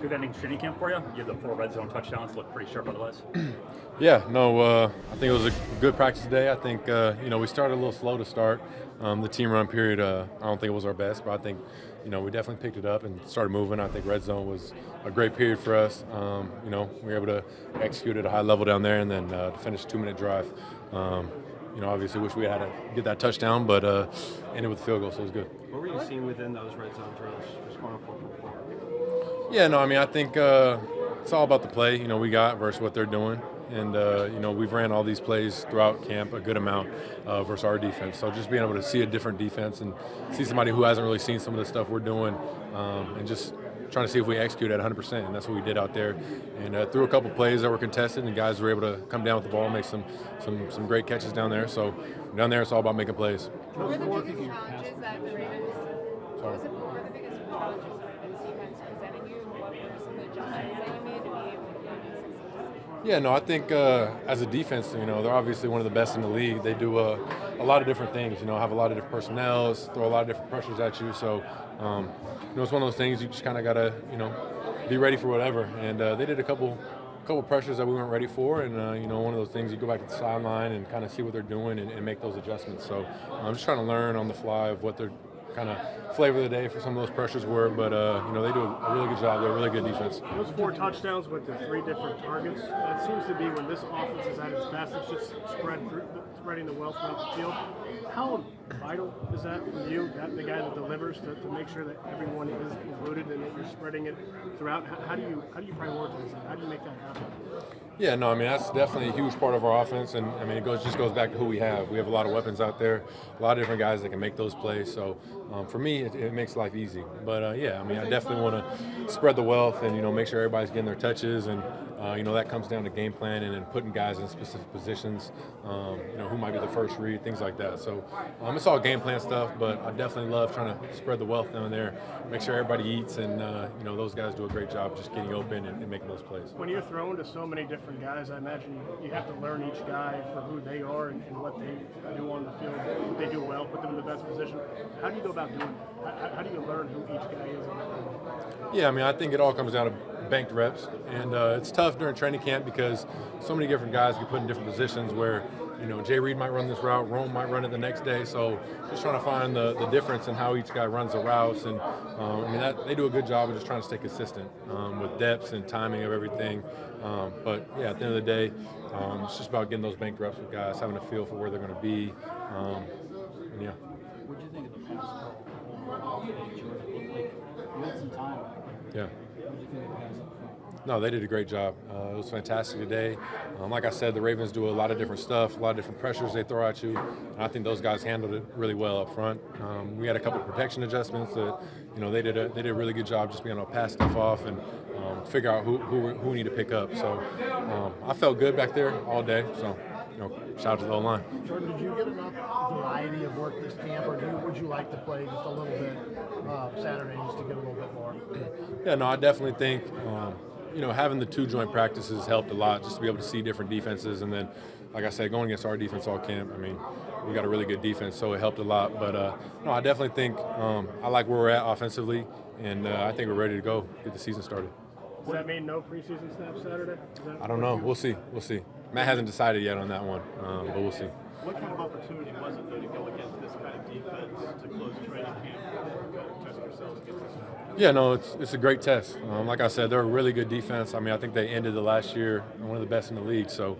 Good ending training camp for you. You had the 4 red zone touchdowns. Looked pretty sharp otherwise. Yeah, no, I think it was a good practice today. I think we started a little slow to start. The team run period, I don't think it was our best, but I think we definitely picked it up and started moving. I think red zone was a great period for us. We were able to execute at a high level down there, and then to finish a 2-minute drive. Obviously wish we had to get that touchdown, but ended with a field goal, so it was good. What were you seeing within those red zone drills, just going 4-for-4? Yeah, no, I mean, I think it's all about the play, we got versus what they're doing. And, we've ran all these plays throughout camp a good amount versus our defense. So just being able to see a different defense and see somebody who hasn't really seen some of the stuff we're doing and just trying to see if we execute at 100%. And that's what we did out there. And threw a couple plays that were contested, and guys were able to come down with the ball and make some great catches down there. So down there, it's all about making plays. What were the biggest challenges that the Ravens? What were the biggest challenges the Ravens defense presented you, and what were some of the adjustments that you made to be able to make success? Yeah, no, I think as a defense, they're obviously one of the best in the league. They do a lot of different things, have a lot of different personnel, throw a lot of different pressures at you. So, it's one of those things you just kind of got to, be ready for whatever. And they did a couple pressures that we weren't ready for. And, one of those things you go back to the sideline and kind of see what they're doing and make those adjustments. So I'm just trying to learn on the fly of what they're kind of flavor of the day for some of those pressures were, but they do a really good job. They're a really good defense. Those 4 touchdowns with the 3 different targets, that seems to be when this offense is at its best. It's just spreading the wealth throughout the field. How vital is that for you, the guy that delivers, to make sure that everyone is included and that you're spreading it throughout? How do you prioritize that? How do you make that happen? Yeah, no, I mean, that's definitely a huge part of our offense, and I mean, it just goes back to who we have. We have a lot of weapons out there, a lot of different guys that can make those plays. So for me, it makes life easy. But yeah, I mean, I definitely want to spread the wealth and make sure everybody's getting their touches, and that comes down to game plan and then putting guys in specific positions. Who might be the first read, things like that. So it's all game plan stuff, but I definitely love trying to spread the wealth down there, make sure everybody eats, and those guys do a great job just getting open and making those plays. When you're thrown to so many different guys, I imagine you have to learn each guy for who they are and what they do on the field, what they do well, put them in the best position. How do you go about doing that? How do you learn who each guy is? Yeah, I mean, I think it all comes down to banked reps, and it's tough during training camp because so many different guys get put in different positions where Jay Reed might run this route, Rome might run it the next day. So just trying to find the difference in how each guy runs the routes. And they do a good job of just trying to stay consistent with depths and timing of everything. But yeah, at the end of the day, it's just about getting those banked reps with guys, having a feel for where they're going to be. Yeah. What did you think of the pass couple? Looked like you had some time. Yeah. What did you think of the pass up front? No, they did a great job. It was fantastic today. Like I said, the Ravens do a lot of different stuff, a lot of different pressures they throw at you, and I think those guys handled it really well up front. We had a couple protection adjustments that, they did a really good job just being able to pass stuff off and figure out who we need to pick up. So I felt good back there all day. So shout out to the O-line. Jordan, did you get enough variety of work this camp, or would you like to play just a little bit Saturday just to get a little bit more? Yeah, no, I definitely think having the 2 joint practices helped a lot, just to be able to see different defenses. And then, like I said, going against our defense all camp, I mean, we got a really good defense, so it helped a lot. But no, I definitely think I like where we're at offensively, and I think we're ready to go, get the season started. Does that mean no preseason snaps Saturday? I don't know. We'll see. Matt hasn't decided yet on that one, but we'll see. What kind of opportunity was it, though, to go against this kind of defense to close training camp, test yourselves against this? Yeah, no, it's a great test. Like I said, they're a really good defense. I mean, I think they ended the last year one of the best in the league. So,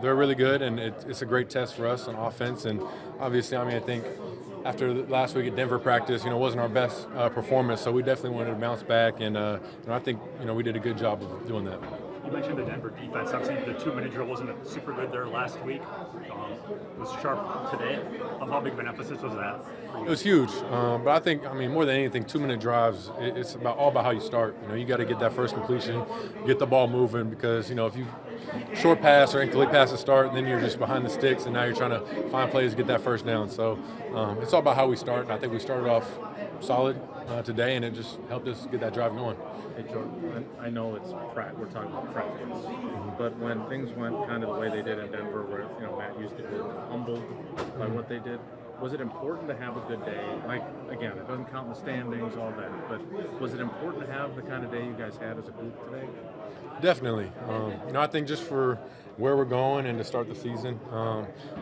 they're really good, and it's a great test for us on offense. And obviously, I mean, I think after last week at Denver practice, it wasn't our best performance. So we definitely wanted to bounce back, and I think we did a good job of doing that. You mentioned the Denver defense. Obviously, the 2-minute drill wasn't super good there last week. It was sharp today. How big of an emphasis was that? It was huge, but I think, more than anything, 2-minute drives, it's all about how you start. You got to get that first completion, get the ball moving, because, if you short pass or incomplete pass to start, and then you're just behind the sticks, and now you're trying to find plays to get that first down. So it's all about how we start, and I think we started off solid today, and it just helped us get that drive going. Hey Jordan, I know we're talking about practice, but when things went kind of the way they did in Denver, where Matt used to be humbled by what they did, Was it important to have a good day? Like, again, it doesn't count in the standings, all that, but was it important to have the kind of day you guys had as a group today? Definitely. I think just for where we're going and to start the season,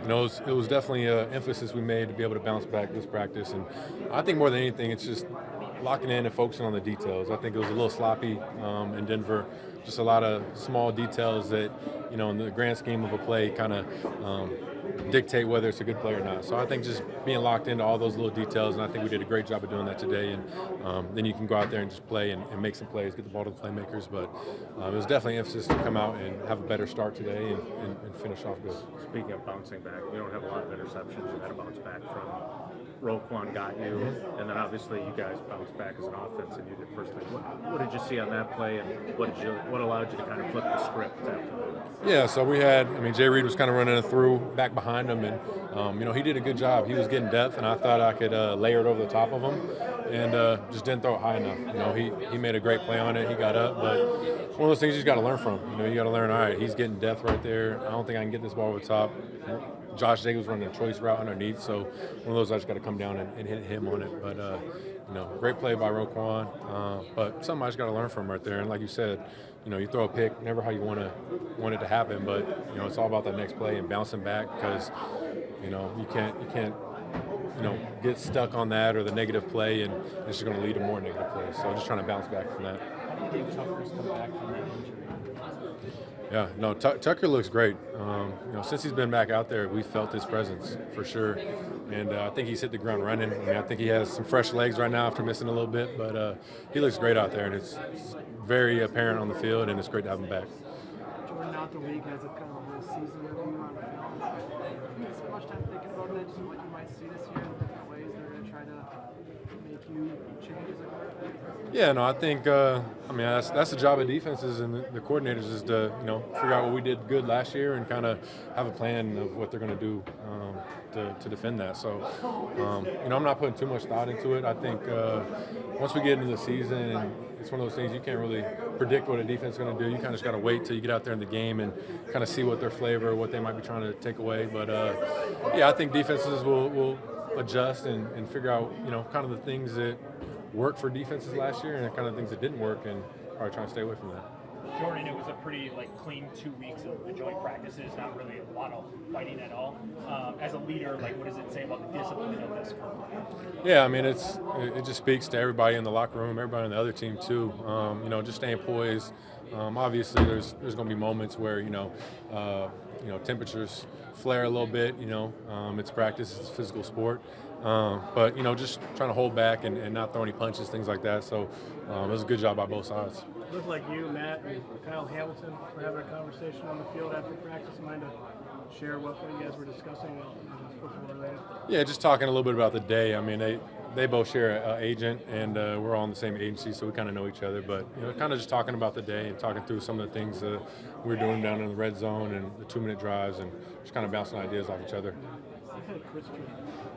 it was definitely an emphasis we made to be able to bounce back this practice. And I think more than anything, it's just locking in and focusing on the details. I think it was a little sloppy in Denver. Just a lot of small details that, in the grand scheme of a play, kind of dictate whether it's a good play or not. So I think just being locked into all those little details, and I think we did a great job of doing that today. And then you can go out there and just play and make some plays, get the ball to the playmakers. But it was definitely an emphasis to come out and have a better start today and finish off good. Speaking of bouncing back, you don't have a lot of interceptions. You had a bounce back from Roquan got you, and then obviously you guys bounced back as an offense, and you did personally. What did you see on that play, and what allowed you to kind of flip the script after that? Yeah, so Jay Reed was kind of running it through back behind him, and he did a good job. He was getting depth, and I thought I could layer it over the top of him, and just didn't throw it high enough. He made a great play on it. He got up, but one of those things you just got to learn from. You got to learn. All right, he's getting depth right there. I don't think I can get this ball over the top. Josh Jacobs running a choice route underneath, so one of those I just got to come down and hit him on it. But great play by Roquan. But something I just got to learn from right there. And like you said, you throw a pick, never how you want it to happen, but it's all about that next play and bouncing back because you can't get stuck on that or the negative play, and it's just going to lead to more negative plays. So just trying to bounce back from that. How do you think Tucker's come back from that injury? Yeah, no, Tucker looks great. Since he's been back out there, we felt his presence for sure, and I think he's hit the ground running. I think he has some fresh legs right now after missing a little bit, but he looks great out there, and it's very apparent on the field, and it's great to have him back. Jordan, out the league has a kind of a season review on film. Do you spend much time thinking about that, just what you might see this year in different ways they're going to try to make you change as a quarterback? Yeah, no, I think that's the job of defenses and the coordinators is to figure out what we did good last year and kind of have a plan of what they're going to do to defend that. So, I'm not putting too much thought into it. I think once we get into the season, and it's one of those things you can't really predict what a defense is going to do. You kind of just got to wait till you get out there in the game and kind of see what their flavor, what they might be trying to take away. But I think defenses will adjust and figure out kind of the things that worked for defenses last year and the kind of things that didn't work, and probably trying to stay away from that. Jordan, it was a pretty clean 2 weeks of the joint practices, not really a lot of fighting at all. As a leader, what does it say about the discipline of this group? Yeah, it just speaks to everybody in the locker room, everybody on the other team too. Just staying poised. Obviously, there's going to be moments where temperatures flare a little bit. It's practice, it's a physical sport. But just trying to hold back and not throw any punches, things like that. So it was a good job by both sides. It looked like you, Matt, and Kyle Hamilton were having a conversation on the field after practice. You mind to share what you guys were discussing football related? Yeah, just talking a little bit about the day. They both share an agent, and we're all in the same agency, so we kind of know each other. But kind of just talking about the day and talking through some of the things we were doing down in the red zone and the 2-minute drives, and just kind of bouncing ideas off each other. You've had Christian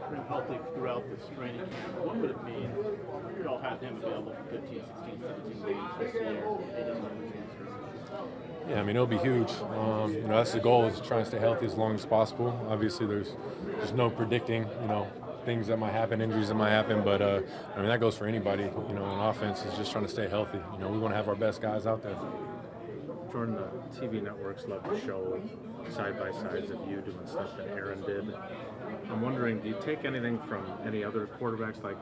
pretty healthy throughout this training camp. What would it mean if you all had him available for 15, 16, 17 games this year? Yeah, it'll be huge. That's the goal, is to try and stay healthy as long as possible. Obviously, there's no predicting, things that might happen, injuries that might happen, but that goes for anybody. In offense is just trying to stay healthy. We want to have our best guys out there. Jordan, the TV networks love to show side-by-sides of you doing stuff that Aaron did. I'm wondering, do you take anything from any other quarterbacks? Like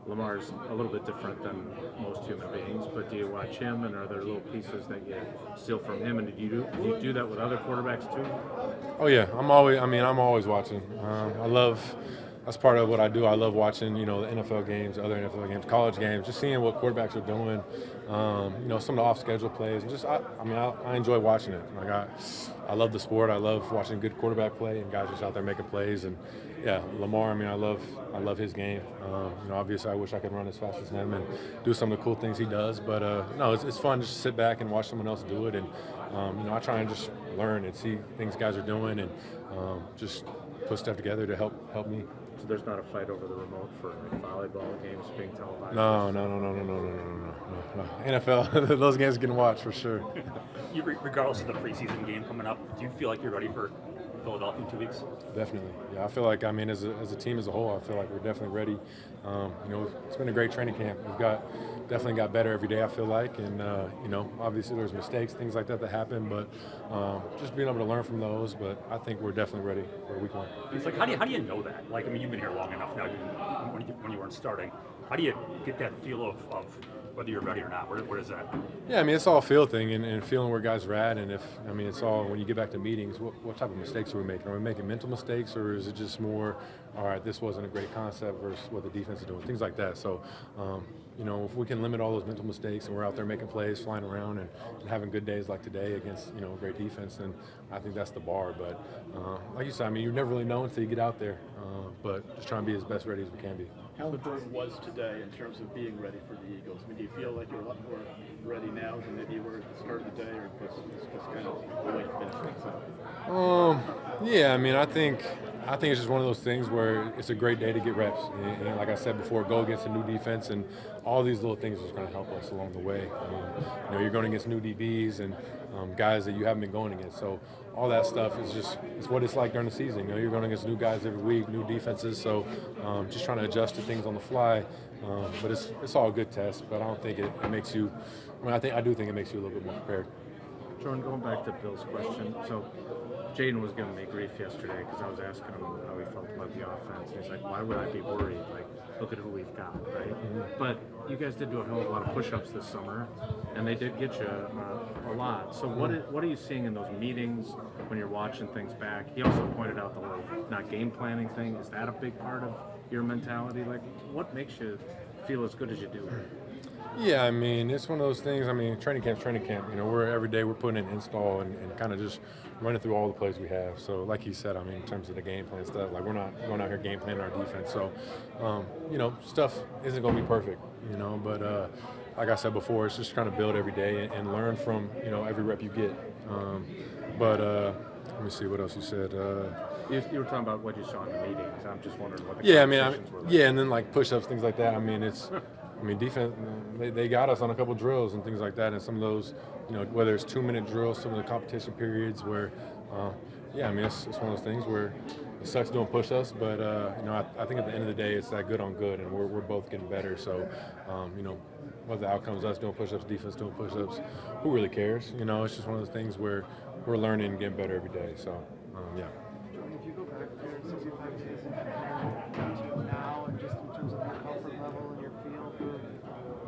Lamar's a little bit different than most human beings, but do you watch him, and are there little pieces that you steal from him? And do you do that with other quarterbacks too? Oh yeah, I'm always watching. That's part of what I do. I love watching, the NFL games, other NFL games, college games, just seeing what quarterbacks are doing, some of the off-schedule plays. And I enjoy watching it. I love the sport. I love watching good quarterback play and guys just out there making plays. And yeah, Lamar, I love his game. Obviously I wish I could run as fast as him and do some of the cool things he does. But no, it's fun just to sit back and watch someone else do it. And I try and just learn and see things guys are doing and just put stuff together to help me. So there's not a fight over the remote for volleyball games being televised? No. NFL, those games can watch for sure. Regardless of the preseason game coming up, do you feel like you're ready for Philadelphia in 2 weeks? Definitely. Yeah, I feel like, I mean, as a team as a whole, I feel like we're definitely ready. It's been a great training camp. Definitely got better every day, I feel like. And, obviously there's mistakes, things like that happen, but just being able to learn from those. But I think we're definitely ready for week 1. It's like, how do you know that? Like, I mean, you've been here long enough now when you weren't starting. How do you get that feel of whether you're ready or not? What is that? Yeah, I mean, it's all a feel thing and feeling where guys are at. And it's all, when you get back to meetings, what type of mistakes are we making? Are we making mental mistakes, or is it just more, all right, this wasn't a great concept versus what the defense is doing, things like that. So, if we can limit all those mental mistakes and we're out there making plays, flying around and having good days like today against, a great defense, then I think that's the bar. But like you said, I mean, you never really know until you get out there, but just trying to be as best ready as we can be. How important was today in terms of being ready for the Eagles? I mean, do you feel like you're a lot more ready now than maybe you were at the start of the day, or was it's just kind of the way to finish things up? Yeah, I mean, I think it's just one of those things where it's a great day to get reps. And like I said before, go against a new defense, and all these little things are going to help us along the way. You're going against new DBs and guys that you haven't been going against. So all that stuff it's what it's like during the season. You're going against new guys every week, new defenses. So just trying to adjust to things on the fly. But it's all a good test. But I don't think it makes you. I do think it makes you a little bit more prepared. Jordan, going back to Bill's question, so Jaden was giving me grief yesterday because I was asking him how he felt about the offense. And he's like, why would I be worried? Like, look at who we've got, right? Mm-hmm. But you guys did do a hell of a lot of push-ups this summer, and they did get you a lot. So what are you seeing in those meetings when you're watching things back? He also pointed out the whole not game planning thing. Is that a big part of your mentality? Like, what makes you feel as good as you do? Yeah, I mean, it's one of those things. I mean, training camp. Every day we're putting in install and kind of just running through all the plays we have. So like he said, I mean, in terms of the game plan stuff, like we're not going out here game planning our defense. So, stuff isn't going to be perfect, but like I said before, it's just trying to build every day and learn from, every rep you get. Let me see what else you said. You were talking about what you saw in the meetings. I'm just wondering what the conversations were like. Yeah, and then like push-ups, things like that. I mean, defense, they got us on a couple drills and things like that, and some of those, whether it's 2-minute drills, some of the competition periods where, it's one of those things where it sucks doing push-ups, but, I think at the end of the day, it's that good on good, and we're both getting better. So, what the outcomes, us doing push-ups, defense doing push-ups, who really cares? It's just one of those things where we're learning and getting better every day. So, yeah. If you go back to your 65 season to now, and just in terms of your comfort level and your feel for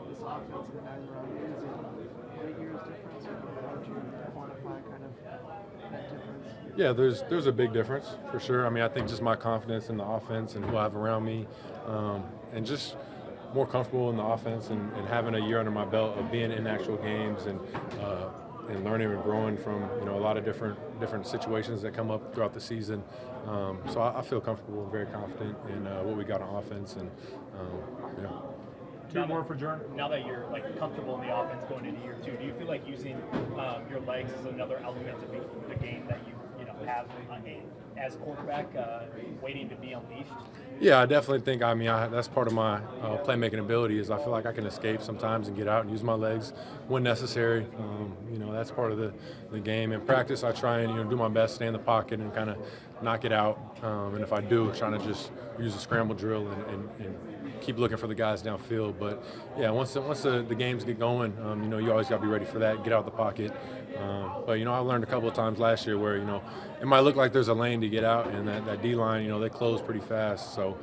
this offense and the guys around you, is it 8 years difference, or how would you quantify kind of that difference? Yeah, there's a big difference for sure. I mean, I think just my confidence in the offense and who I have around me, and just more comfortable in the offense and having a year under my belt of being in actual games and learning and growing from a lot of different situations that come up throughout the season. So I feel comfortable and very confident in what we got on offense. And yeah. Two more for Jordan. Now that you're comfortable in the offense going into year 2, do you feel like using your legs is another element of the game that you have as quarterback, waiting to be unleashed? Yeah, I definitely think. I mean, that's part of my playmaking ability. Is I feel like I can escape sometimes and get out and use my legs when necessary. That's part of the game. In practice, I try and do my best, stay in the pocket and kind of knock it out. And if I do, trying to just use a scramble drill and keep looking for the guys downfield. But yeah, once the games get going, you always got to be ready for that. Get out the pocket. But I learned a couple of times last year where it might look like there's a lane to get out, and that D line, they close pretty fast. So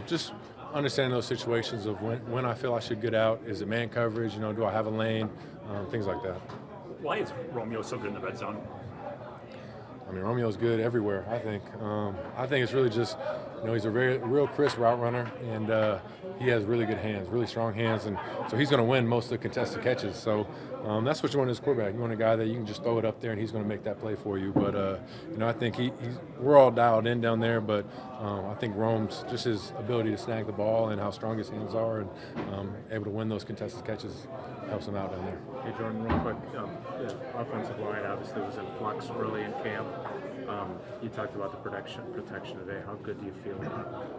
just understanding those situations of when I feel I should get out. Is it man coverage? Do I have a lane? Things like that. Why is Romeo so good in the red zone? I mean, Romeo's good everywhere, I think. I think it's really just, he's a real crisp route runner, and he has really good hands, really strong hands, and so he's going to win most of the contested catches. So that's what you want as a quarterback. You want a guy that you can just throw it up there, and he's going to make that play for you. But, I think we're all dialed in down there, but I think Rome's just his ability to snag the ball and how strong his hands are and able to win those contested catches helps him out down there. Hey, Jordan, real quick, the offensive line obviously was in flux early in camp. You talked about the protection today. How good do you feel,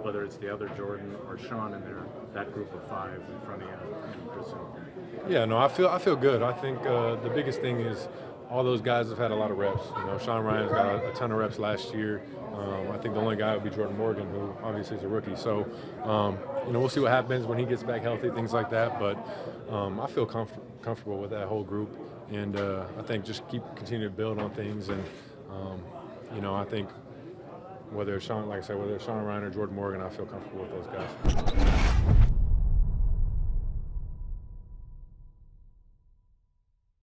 whether it's the other Jordan or Sean in there, that group of 5 in front of you in prison? Yeah, no, I feel good. I think the biggest thing is all those guys have had a lot of reps. You know, Sean Ryan's got a ton of reps last year. I think the only guy would be Jordan Morgan, who obviously is a rookie. So, you know, we'll see what happens when he gets back healthy, things like that. But I feel comfortable with that whole group, and I think just continue to build on things. And you know, I think whether it's Sean, like I said, whether it's Sean Ryan or Jordan Morgan, I feel comfortable with those guys.